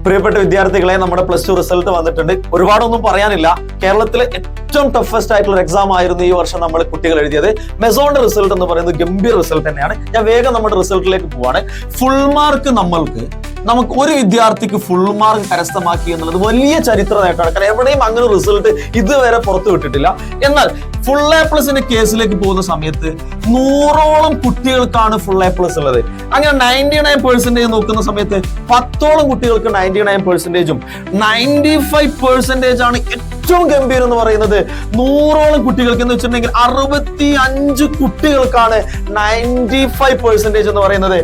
പ്രിയപ്പെട്ട വിദ്യാർത്ഥികളെ, നമ്മുടെ +2 റിസൾട്ട് വന്നിട്ടുണ്ട്. ഒരുപാടൊന്നും പറയാനില്ല. കേരളത്തിലെ ഏറ്റവും ടഫസ്റ്റ് ആയിട്ടുള്ള ഒരു എക്സാം ആയിരുന്നു ഈ വർഷം നമ്മൾ കുട്ടികൾ എഴുതിയത്. മെസോണിന്റെ റിസൾട്ട് എന്ന് പറയുന്നത് ഗംഭീര റിസൾട്ട് തന്നെയാണ്. ഞാൻ വേഗം നമ്മുടെ റിസൾട്ടിലേക്ക് പോവാണ്. ഫുൾ മാർക്ക് നമുക്ക് ഒരു വിദ്യാർത്ഥിക്ക് ഫുൾ മാർക്ക് കരസ്ഥമാക്കി എന്നുള്ളത് വലിയ ചരിത്ര നേട്ടമാണ്. കാരണം എവിടെയും അങ്ങനെ റിസൾട്ട് ഇതുവരെ പുറത്തു വിട്ടിട്ടില്ല. എന്നാൽ ഫുൾ A+ന്റെ കേസിലേക്ക് പോകുന്ന സമയത്ത് 100ഓളം കുട്ടികൾക്കാണ് ഫുൾ A+ ഉള്ളത്. അങ്ങനെ 99% നോക്കുന്ന സമയത്ത് 10ഓളം കുട്ടികൾക്ക് 99%ഉം 95% ആണ് ഏറ്റവും ഗംഭീരം എന്ന് പറയുന്നത്. 100ഓളം കുട്ടികൾക്ക് എന്ന് വെച്ചിട്ടുണ്ടെങ്കിൽ 65 കുട്ടികൾക്കാണ് 95% എന്ന് പറയുന്നത്.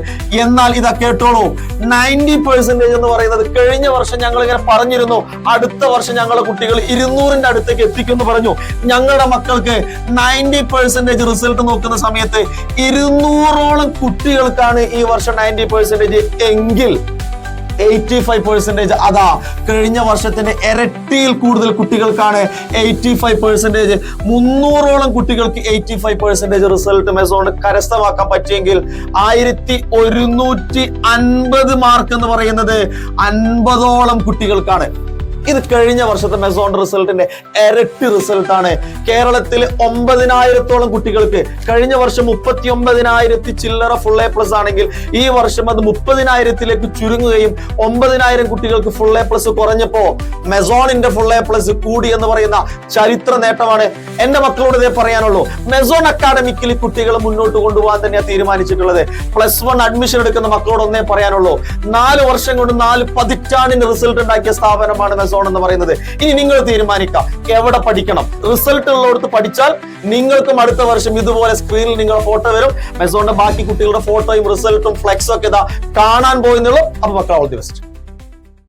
എന്നാൽ ഇതാ കേട്ടോളൂ, 90% എന്ന് പറയുന്നത് കഴിഞ്ഞ വർഷം ഞങ്ങൾ ഇങ്ങനെ പറഞ്ഞിരുന്നു, അടുത്ത വർഷം ഞങ്ങളെ കുട്ടികൾ 200ന്റെ അടുത്തേക്ക് എത്തിക്കുമെന്ന് പറഞ്ഞു. ഞങ്ങളുടെ മക്കൾക്ക് 90% റിസൾട്ട് നോക്കുന്ന സമയത്ത് 200ഓളം കുട്ടികൾക്കാണ് ഈ വർഷം 90% എങ്കിൽ 85% അതാ കഴിഞ്ഞ വർഷത്തിന്റെ ഇരട്ടിയിൽ കൂടുതൽ കുട്ടികൾക്കാണ് 85%. 300ഓളം കുട്ടികൾക്ക് 85% റിസൾട്ട് മെസോൺ കരസ്ഥമാക്കാൻ പറ്റിയെങ്കിൽ 1150 മാർക്ക് എന്ന് പറയുന്നത് 50ഓളം കുട്ടികൾക്കാണ്. ഇത് കഴിഞ്ഞ വർഷത്തെ മെസോൺ റിസൾട്ടിന്റെ ഇരട്ടി റിസൾട്ടാണ്. കേരളത്തിൽ 9000ഓളം കുട്ടികൾക്ക് കഴിഞ്ഞ വർഷം 39,000 ചില്ലറ ഫുൾ A+ ആണെങ്കിൽ ഈ വർഷം അത് 30,000ലേക്ക് ചുരുങ്ങുകയും 9,000 കുട്ടികൾക്ക് ഫുൾ A+ കുറഞ്ഞപ്പോ മെസോണിന്റെ ഫുൾ A+ കൂടി എന്ന് പറയുന്ന ചരിത്ര നേട്ടമാണ്. എന്റെ മക്കളോട് ഇതേ പറയാനുള്ളൂ. മെസോൺ അക്കാഡമിക്കിൽ കുട്ടികളെ മുന്നോട്ട് കൊണ്ടുപോകാൻ തന്നെയാണ് തീരുമാനിച്ചിട്ടുള്ളത്. +1 അഡ്മിഷൻ എടുക്കുന്ന മക്കളോട് ഒന്നേ പറയാനുള്ളൂ, 4 വർഷം കൊണ്ട് 4 പതിറ്റാണ്ടിന് റിസൾട്ട് ഉണ്ടാക്കിയ സ്ഥാപനമാണ് മെസോൺ എന്ന് പറയുന്നത്. ഇനി നിങ്ങൾ തീരുമാനിക്കാം എവിടെ പഠിക്കണം. റിസൾട്ട് ഉള്ളിടത്ത് പഠിച്ചാൽ നിങ്ങൾക്കും അടുത്ത വർഷം ഇതുപോലെ സ്ക്രീനിൽ നിങ്ങളുടെ ഫോട്ടോ വരും. മെസോണിന്റെ ബാക്കി കുട്ടികളുടെ ഫോട്ടോയും റിസൾട്ടും ഫ്ലെക്സും ഒക്കെ ഇതാ കാണാൻ പോകുന്നുള്ളൂ. അപ്പൊ മക്കൾ ഓൾ ദി ബെസ്റ്റ്.